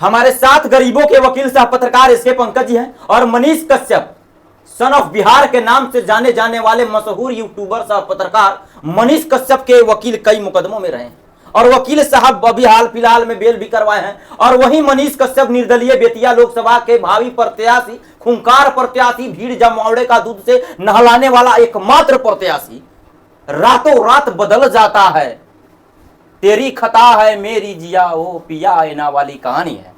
हमारे साथ गरीबों के वकील सह पत्रकार एसके पंकज जी हैं और मनीष कश्यप सन ऑफ बिहार के नाम से जाने जाने वाले मशहूर यूट्यूबर सह पत्रकार मनीष कश्यप के वकील कई मुकदमों में रहे हैं और वकील साहब अभी हाल फिलहाल में बेल भी करवाए हैं। और वहीं मनीष कश्यप निर्दलीय बेतिया लोकसभा के भावी प्रत्याशी, खूंखार प्रत्याशी, भीड़ जमावड़े का दूध से नहलाने वाला एकमात्र प्रत्याशी रातों रात बदल जाता है। तेरी खता है मेरी जिया ओ पिया एना वाली कहानी है।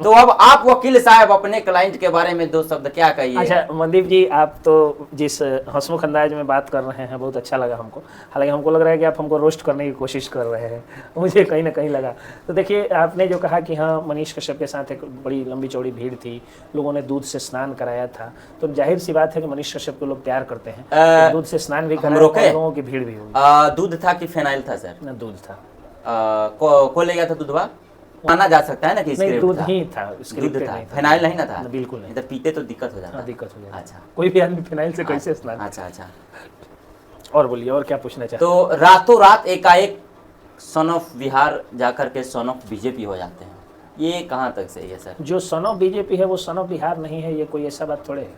तो अब आप वकील साहब अपने क्लाइंट के बारे में दो शब्द क्या कहिए। अच्छा मनदीप जी, आप तो जिस हंसमुख अंदाज में बात कर रहे हैं बहुत अच्छा लगा हमको। हालांकि हमको लग रहा है कि आप हमको रोस्ट करने की कोशिश कर रहे हैं, मुझे कहीं ना कहीं लगा। तो देखिए, आपने जो कहा कि हाँ मनीष कश्यप के साथ एक बड़ी लंबी चौड़ी भीड़ थी, लोगों ने दूध से स्नान कराया था, तो जाहिर सी बात है कि मनीष कश्यप को लोग प्यार करते हैं, दूध से स्नान भी कराया और लोगों की भीड़ भी हुई। दूध था कि फेनाइल था सर? ना दूध था। को ले गया था दूधवा? माना जा सकता है ना कि नहीं, दूध ही था, दूध था, फेनाइल नहीं ना था? बिल्कुल नहीं। इधर पीते तो दिक्कत हो जाता। दिक्कत हो जाता। अच्छा, कोई भी आदमी फेनाइल से कैसे स्नान? अच्छा। और बोलिए, और क्या पूछना चाहते? तो रातों रात एकाएक सन ऑफ बिहार जाकर के सन ऑफ बीजेपी हो जाते हैं, ये कहाँ तक सही है सर? जो सन ऑफ बीजेपी है वो सन ऑफ बिहार नहीं है, ये कोई ऐसा बात थोड़े है।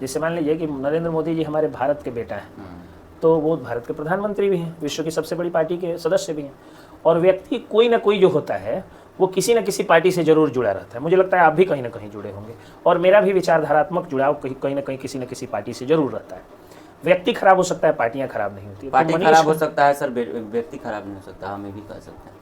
जैसे मान लीजिए कि नरेंद्र मोदी जी हमारे भारत के बेटा हैं, तो वो भारत के प्रधानमंत्री भी हैं, विश्व की सबसे बड़ी पार्टी के सदस्य भी हैं, और व्यक्ति कोई ना कोई जो होता है वो किसी न किसी पार्टी से जरूर जुड़ा रहता है। मुझे लगता है आप भी कहीं ना कहीं जुड़े होंगे, और मेरा भी विचारधारात्मक जुड़ाव कहीं ना कहीं किसी न किसी पार्टी से जरूर रहता है। व्यक्ति खराब हो सकता है, पार्टियां खराब नहीं होती। पार्टी खराब हो सकता है सर, व्यक्ति खराब नहीं हो सकता, हमें भी कह सकते हैं।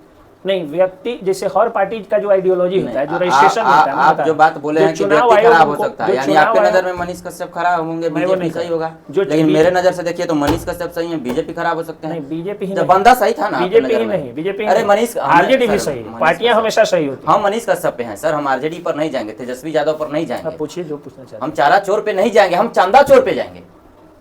नहीं, व्यक्ति जैसे हर पार्टी का जो आइडियोलॉजी होता है, जो रजिस्ट्रेशन होता है, आप जो बात बोले हैं कि व्यक्ति खराब हो सकता है, यानी आपके नजर में मनीष कश्यप खराब होंगे, बीजेपी सही होगा, लेकिन मेरे नजर से देखिए तो मनीष कश्यप सही है, बीजेपी खराब हो सकते हैं। बीजेपी ही बंदा सही था ना? बीजेपी ही नहीं, बीजेपी अरे मनीष, आरजेडी भी सही है, पार्टियां हमेशा सही होती हैं। हम मनीष कश्यप पे हैं सर, हम आरजेडी पर नहीं जाएंगे, तेजस्वी यादव पर नहीं जाएंगे। पूछिए जो पूछना चाहते हैं। हम चारा चोर पे नहीं जाएंगे, हम चंदा चोर पे जाएंगे।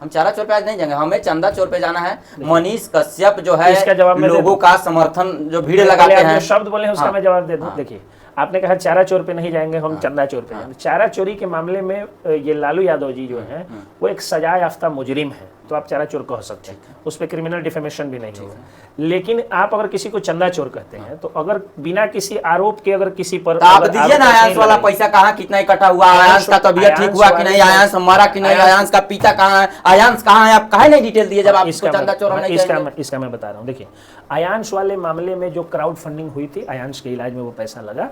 हम चारा चोर पे आज नहीं जाएंगे, हमें चंदा चोर पे जाना है। मनीष कश्यप जो है इसका जवाब लोगों का समर्थन जो भीड़ लगाते हैं, शब्द बोले उसका मैं जवाब दे दूं। देखिए, आपने कहा चारा चोर पे नहीं जाएंगे, हम चंदा चोर पे जाएंगे। चारा चोरी के मामले में ये लालू यादव जी जो हैं वो एक सजा याफ्ता मुजरिम है, तो आप चारा चोर कह सकते हैं, उस पर क्रिमिनल डिफेमेशन भी नहीं होगा। लेकिन आप अगर किसी को चंदा चोर कहते हैं, तो अगर बिना किसी आरोप के अगर किसी पर तो आप दीजिए ना, आयांश वाला पैसा कहाँ कितना इकट्ठा हुआ, आयांश का तबीयत ठीक हुआ कि नहीं, आयांश मरा कि नहीं, आयांश का पिता कहाँ है, आयांश कहाँ है, आप काहे नहीं डिटेल दिए जब आप इसको चंदा चोर नहीं कहेंगे? इसका मैं बता रहा हूँ। देखिए, आयांश वाले मामले में जो क्राउड फंडिंग हुई थी, आयांश के इलाज में वो पैसा लगा,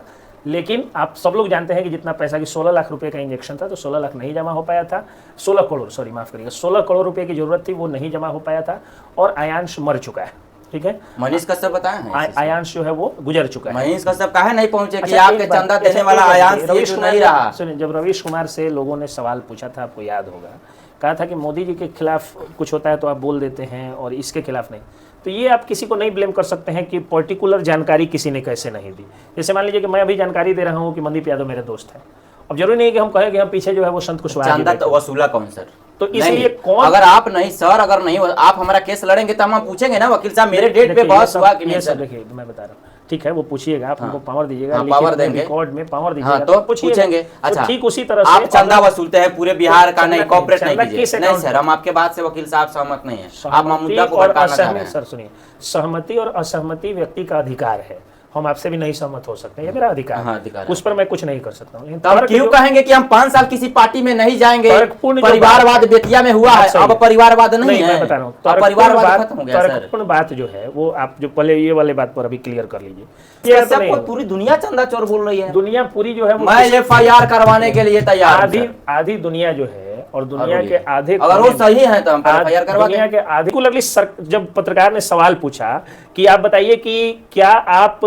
लेकिन आप सब लोग जानते हैं कि जितना पैसा की 16 लाख रुपए का इंजेक्शन था, तो 16 लाख नहीं जमा हो पाया था। 16 करोड़, सॉरी माफ करिएगा, 16 करोड़ रुपए की जरूरत थी, वो नहीं जमा हो पाया था, और आयांश मर चुका है। ठीक है, मनीष कश्यप बताया है, आयांश जो है वो गुजर चुका है। मनीष कश्यप काहे नहीं पहुंचे कि आपके चंदा देने वाला आयांश ये क्यों नहीं रहा? सुनिए, जब रवीश कुमार से लोगों ने सवाल पूछा था, आपको याद होगा, कहा था कि मोदी जी के खिलाफ कुछ होता है तो आप बोल देते हैं और इसके खिलाफ नहीं। तो ये आप किसी को नहीं ब्लेम कर सकते हैं कि पर्टिकुलर जानकारी किसी ने कैसे नहीं दी। जैसे मान लीजिए कि मैं अभी जानकारी दे रहा हूँ कि मनदीप यादव मेरे दोस्त हैं, अब जरूरी नहीं कि हम कहें कि हम पीछे जो है वो संत कुशवाहा चंदा तो वसूला कौन सर? तो इसलिए कौन, अगर आप नहीं सर, अगर नहीं आप हमारा केस लड़ेंगे तो हम पूछेंगे ना वकील साहब मेरे डेट पे बहस हुआ कि नहीं सर? देखिए मैं बता रहा हूँ, ठीक है, वो पूछिए, आप हमको पावर दीजिएगा, पावर देंगे, रिकॉर्ड में पावर दीजिएगा, तो पूछेंगे। अच्छा, ठीक उसी तरह आप चंदा वसूलते हैं पूरे बिहार का, नहीं कॉर्पोरेट नहीं कीजिए। नहीं सर, हम आपके बात से वकील साहब सहमत नहीं है, आप मुद्दा को भड़काना चाह रहे हैं। सर सुनिए, सहमति और असहमति व्यक्ति का अधिकार है, हम आपसे भी नहीं सहमत हो सकते, ये मेरा अधिकार है, उस पर मैं कुछ नहीं कर सकता हूँ। तब क्यों कहेंगे कि हम 5 साल किसी पार्टी में नहीं जाएंगे? परिवारवाद बेतिया में हुआ है, अब परिवारवाद नहीं है, मैं बता रहा हूँ, परिवारवाद खत्म हो गया सर। तर्कपूर्ण बात जो है वो आप जो पहले ये वाले बात पर अभी क्लियर कर लीजिए। सबको पूरी दुनिया चंदा चोर बोल रही है, दुनिया पूरी जो है, मैं FIR करवाने के लिए तैयार। आधी दुनिया जो है, और दुनिया के आधे, अगर वो सही है तो हम FIR करवा दुनिया के आधे। जब पत्रकार ने सवाल पूछा कि आप बताइए कि क्या आप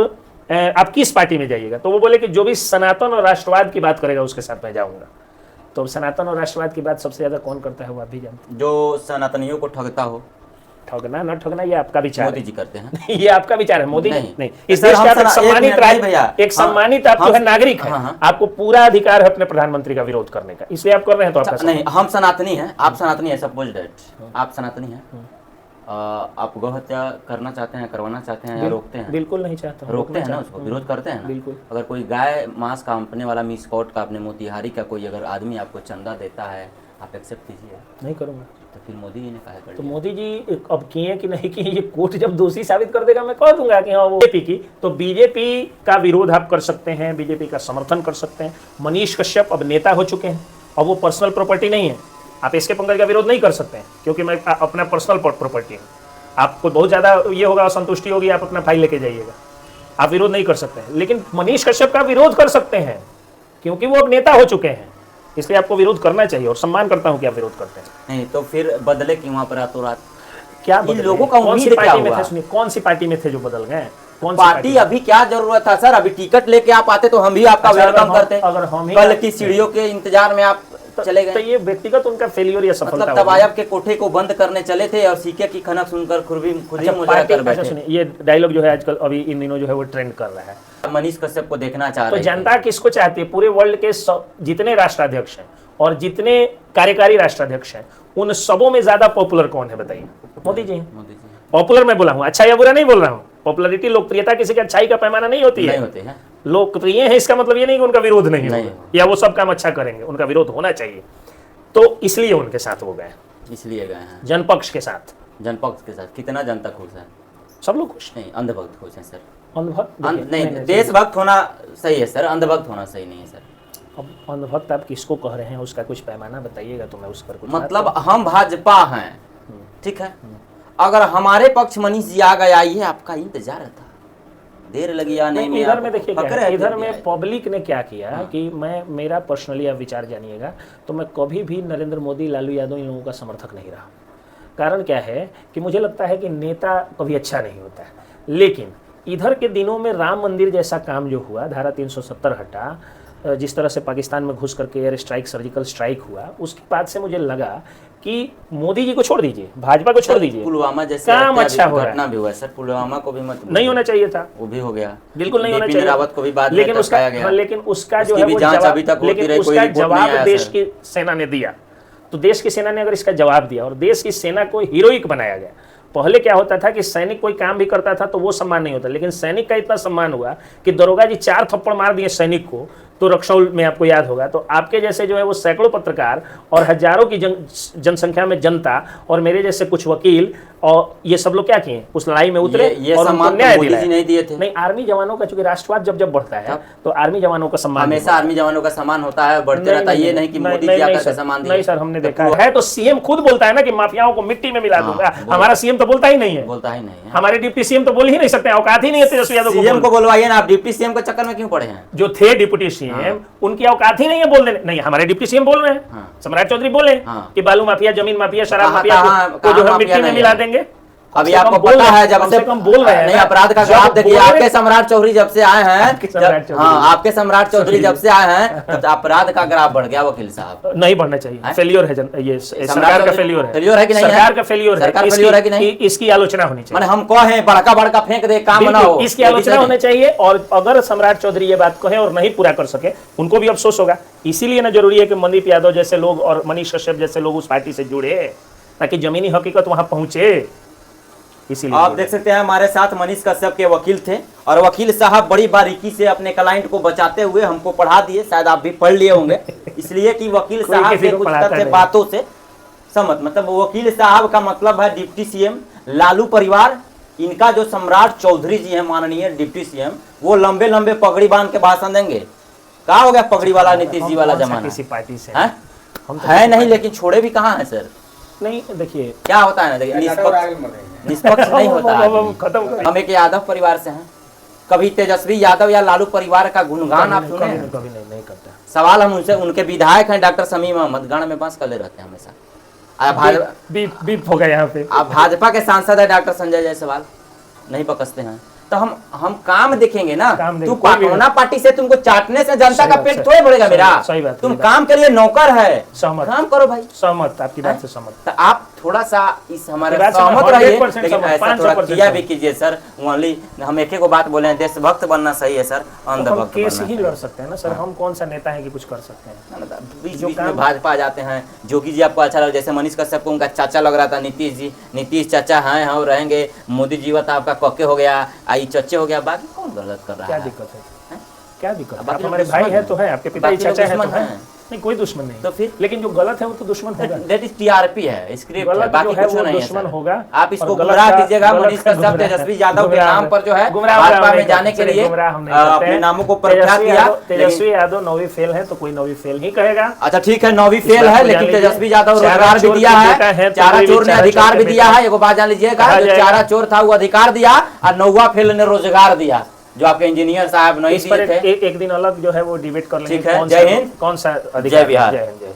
किस पार्टी में जाइएगा, तो वो बोले कि जो भी सनातन और राष्ट्रवाद की बात करेगा उसके साथ मैं जाऊंगा। तो सनातन और राष्ट्रवाद की बात सबसे ज्यादा कौन करता है वो आप भी जानते हैं। जो सनातनियों को ठगता हो। ठगना न ठगना ये आपका विचार, मोदी जी करते हैं ये आपका विचार है। मोदी नहीं, इस देश का एक सम्मानित आप जो है नागरिक है, आपको पूरा अधिकार है अपने प्रधानमंत्री का विरोध करने का, इसलिए आप कर रहे हैं। तो आपका नहीं, हम सनातनी हैं, आप सनातनी है, सपोज दैट आप सनातनी हैं, आप गौ हत्या करना चाहते हैं, करवाना चाहते हैं या रोकते हैं? बिल्कुल नहीं चाहता, रोकते हैं ना, उसको विरोध करते हैं ना। बिल्कुल। अगर कोई गाय मांस कांपने वाला मिसकॉट का, अपने मोतिहारी का कोई अगर आदमी आपको चंदा देता है, आप एक्सेप्ट कीजिए। नहीं करूंगा। तो फिर मोदी जी ने कहा कर तो लिया। मोदी जी अब किए कि नहीं किए, ये कोर्ट जब दोषी साबित कर देगा मैं कह दूंगा कि हाँ वो बीजेपी की। तो बीजेपी का विरोध आप कर सकते हैं, बीजेपी का समर्थन कर सकते हैं। मनीष कश्यप अब नेता हो चुके हैं, अब वो पर्सनल प्रॉपर्टी नहीं है। आप एसके पंकज का विरोध नहीं कर सकते हैं क्योंकि मैं अपना पर्सनल प्रॉपर्टी है। आपको बहुत ज़्यादा ये होगा, असंतुष्टि होगी, आप अपना फाइल लेके जाइएगा, आप विरोध नहीं कर सकते हैं। लेकिन मनीष कश्यप का विरोध कर सकते हैं क्योंकि वो अब नेता हो चुके हैं, इसलिए आपको विरोध करना चाहिए और सम्मान करता हूं कि आप विरोध करते हैं। नहीं तो फिर बदले क्यों वहाँ पर रातों रात? क्या इन लोगों का कौन सी उम्मीद क्या पार्टी में हुआ? थे? सुनिए, कौन सी पार्टी में थे जो बदल गए? कौन सी पार्टी अभी क्या जरूरत था सर? अभी टिकट लेके आप आते तो हम भी आपका अच्छा, वेलकम करते। अगर हम ही कल की सीढ़ियों के इंतजार में आप चले तो गए। ये व्यक्तिगत उनका फेलियर या सफलता मतलब होगी। तवायब के कोठे को बंद करने चले थे और सीके की खनक सुनकर खुद ही अच्छा, मुजरा पार्टी कर अच्छा बैठे। सुनिए, ये डायलॉग जो है आजकल अभी इन दिनों जो है वो ट्रेंड कर रहा है। मनीष कश्यप को देखना चाह तो रहे थे। जनता किसको चाहती है? पूरे वर्ल्ड के जितने राष्ट्राध्यक्ष हैं और जितने कार्यकारी राष्ट्राध्यक्ष हैं उन सबों में ज्यादा पॉपुलर कौन है बताइए? मोदी जी हैं। मोदी जी पॉपुलर मैं बोला हूँ, अच्छा या बुरा नहीं बोल रहा हूँ। पॉपुलैरिटी, लोकप्रियता किसी की अच्छाई का पैमाना नहीं होती नहीं है। होते हैं। लोकप्रिय है इसका मतलब ये नहीं कि उनका विरोध नहीं नहीं होगा या वो सब काम अच्छा करेंगे, उनका विरोध होना चाहिए। तो इसलिए उनके साथ हो गए, इसलिए गए हैं जनपक्ष के साथ। जनपक्ष के साथ। कितना जनता खुश है? सब लोग खुश। नहीं, अंधभक्त खुश है सर। अंधभक्त देखिए, नहीं, देशभक्त होना सही है सर, अंधभक्त होना सही नहीं है सर। अब अंधभक्त आप किसको कह रहे हैं उसका कुछ पैमाना बताइएगा तो मैं उस पर कुछ बात मतलब हम भाजपा हैं, ठीक है। अगर हमारे पक्ष मनीष जी आ गए, आइए आपका इंतजार था, देर लगी आने में। इधर में देखिए क्या फक्र है, है इधर कि में आए। पब्लिक ने क्या किया कि मेरा पर्सनली आप विचार जानिएगा तो मैं कभी भी नरेंद्र मोदी, लालू यादव इन लोगों का समर्थक नहीं रहा। कारण क्या है कि मुझे लगता है कि नेता कभी अच्छा नहीं होता है। लेकिन इधर के दिनों में राम मंदिर जैसा काम जो हुआ, धारा 370 हटा, जिस तरह से पाकिस्तान में घुस करके एयर स्ट्राइक, सर्जिकल स्ट्राइक हुआ, उसके बाद से मुझे लगा कि मोदी जी को छोड़ दीजिए, भाजपा को छोड़ दीजिए, पुलवामा जैसे काम अच्छा हो रहा घटना है। भी हुआ है सर, पुलवामा को भी मत नहीं होना चाहिए था, वो भी हो गया, बिल्कुल नहीं होना बिपिन चाहिए। रावत को भी बाद में लेकिन उसका टरकाया गया। लेकिन उसका जो उसकी है भी वो जांच जवाब, अभी तक होती लेकिन रही, कोई उसका रिपोर्ट नहीं जवाब आया देश सर। की सेना ने दिया। तो देश की सेना ने अगर इसका जवाब दिया और देश की सेना को हीरोइक बनाया गया। पहले क्या होता था कि सैनिक कोई काम भी करता था तो वो सम्मान नहीं होता, लेकिन सैनिक का इतना सम्मान हुआ कि दरोगा जी 4 थप्पड़ मार दिए सैनिक को, तो रक्सौल में आपको याद होगा। तो आपके जैसे जो है वो सैकड़ों पत्रकार और हजारों की जनसंख्या में जनता और मेरे जैसे कुछ वकील और ये सब लोग क्या किए, उस लड़ाई में उतरे ये और उनको सम्मान न्याय तो मोदी दिलाया। जी नहीं दिए थे। नहीं, आर्मी जवानों का, चूंकि राष्ट्रवाद जब बढ़ता है तो आर्मी जवानों का सम्मान हमेशा आर्मी जवानों का सम्मान होता है, बढ़ते रहता है। ये नहीं कि मोदी जी आकर के सम्मान दिए। नहीं सर, हमने देखा है। तो सीएम खुद बोलता है ना कि माफियाओं को मिट्टी में मिला दूंगा। हमारा सीएम तो बोलता ही नहीं है, बोलता ही नहीं है। हमारे डिप्टी सीएम तो बोल ही नहीं सकते, औकात ही नहीं है तेजस्वी यादव सीएम को बोलवाइए ना, आप डिप्टी सीएम के चक्कर में क्यों पड़े हैं? जो थे डिप्टी सीएम उनकी औकात ही नहीं है बोलने। नहीं, हमारे डिप्टी सीएम बोल रहे हैं, सम्राट चौधरी बोले कि बालू माफिया, जमीन माफिया, शराब माफिया को जो है मिट्टी में मिला देंगे। अभी आपको पता है जब से कम बोल रहे हैं नहीं, अपराध का ग्राफ देखिए। आपके सम्राट चौधरी जब से आए हैं, आपके सम्राट चौधरी जब से आए हैं तब अपराध का ग्राफ बढ़ गया वकील साहब। नहीं बढ़ना चाहिए, फेलियर है, ये सरकार का फेलियर है। फेलियर है कि नहीं? सरकार का फेलियर सरकार फेलियर है कि नहीं? इसकी आलोचना होनी चाहिए। माने हम कहें बड़का बड़का फेंक दे, काम ना हो, इसकी आलोचना होनी चाहिए। और अगर सम्राट चौधरी ये बात कहे और नहीं पूरा कर सके, उनको भी अफसोस होगा। इसीलिए ना जरूरी है कि मनदीप यादव जैसे लोग और मनीष कश्यप जैसे लोग उस पार्टी से जुड़े, ताकि जमीनी हकीकत वहां पहुंचे। इसीलिए आप देख सकते हैं हमारे साथ मनीष कश्यप के वकील थे और वकील साहब बड़ी बारीकी से अपने क्लाइंट को बचाते हुए हमको पढ़ा दिए। शायद आप भी पढ़ लिए होंगे, इसलिए कि वकील साहब के कुछ तथ्य बातों से समझ, मतलब वकील साहब का मतलब है डिप्टी सीएम लालू परिवार। इनका जो सम्राट चौधरी जी हैं माननीय डिप्टी सीएम, वो लंबे लंबे पगड़ी बांध के भाषण देंगे। कहा हो गया पगड़ी वाला नीतीश जी वाला जमाना? किसी पार्टी से है नहीं, लेकिन छोड़े भी कहाँ है सर? नहीं, देखिए क्या होता है ना, देखिए निष्पक्ष नहीं होता है। हम एक यादव परिवार से हैं, कभी तेजस्वी यादव या लालू परिवार का गुणगान आप सुने हैं? कभी नहीं करता। सवाल हम उनसे, उनके विधायक हैं डॉक्टर शमीम अहमद, गण में बांस कले रहते हैं हमेशा। बीप हो गया यहाँ पे। आप भाजपा के सांसद है डॉक्टर संजय जायसवाल, नहीं बकसते हैं। तो हम काम देखेंगे ना। तू पार्टोना पार्टी से तुमको चाटने से जनता का पेट थोड़े भरेगा मेरा। सही बात, तुम काम के लिए नौकर है, सहमत, काम करो भाई। सहमत, आपकी बात से सहमत। तो आप थोड़ा सा इस हमारे सहमत रहिए, लेकिन ऐसा थोड़ा किया भी कीजिए सर। ओनली हम एक को बात बोले हैं, देशभक्त बनना सही है सर, अंधभक्त केस ही लड़ सकते हैं ना सर। हम कौन सा नेता है कि कुछ कर सकते हैं? बीच बीच में भाजपा आ जाते हैं। जोगी जी आपको अच्छा लगा, जैसे मनीष कश्यप को उनका चाचा लग रहा था नीतीश जी, नीतीश चाचा हैं हम रहेंगे। मोदी जी तो आपका कक्के हो गया, आई चच्चे हो गया। बाकी कौन गलत कर रहा है? क्या दिक्कत है? क्या दिक्कत है? हमारे भाई है तो है, आपके पिता चाचा है तो है। नहीं, कोई दुश्मन नहीं, तो फिर लेकिन जो गलत है वो तो दुश्मन होगा। दैट इज टीआरपी है, स्क्रिप्ट है, गलत बाकी जो है कुछ वो नहीं है दुश्मन सर। होगा। आप इसको और गलत गुमराह का- कीजिएगा, गलत मनीष का कश्यप गुमराह- तेजस्वी यादव के गुमराह नाम पर जो है गुमराह भाजपा नहीं में जाने करते, के लिए गुमराह हम नहीं करते अपने हैं। नामों को प्रख्यात तेजस्वी किया। यादव- तेजस्वी लेकिन यादव 9वीं फेल है तो कोई 9वीं फेल ही कहेगा। अच्छा ठीक है, 9वीं इस फेल बात है, को लेकिन जान लीजिए। तेजस्वी यादव चारा रोजगार भी चोर दिया के बेटा है, है तो चारा कोई भी चोर ने चारा अधिकार चोर भी के दिया बेटा है। एगो बात जान लीजिएगा, कहा जो जाएगा। चारा चोर था वो अधिकार दिया और 9वां फेल ने रोजगार दिया, जो आपके इंजीनियर साहब नहीं इस पर दिए थे। एक दिन अलग जो है वो डिबेट कर लेंगे। ठीक है, कौन जय सा- हिंद। कौन सा अधिकार। जय बिहार। जय हिंद, जय हिंद।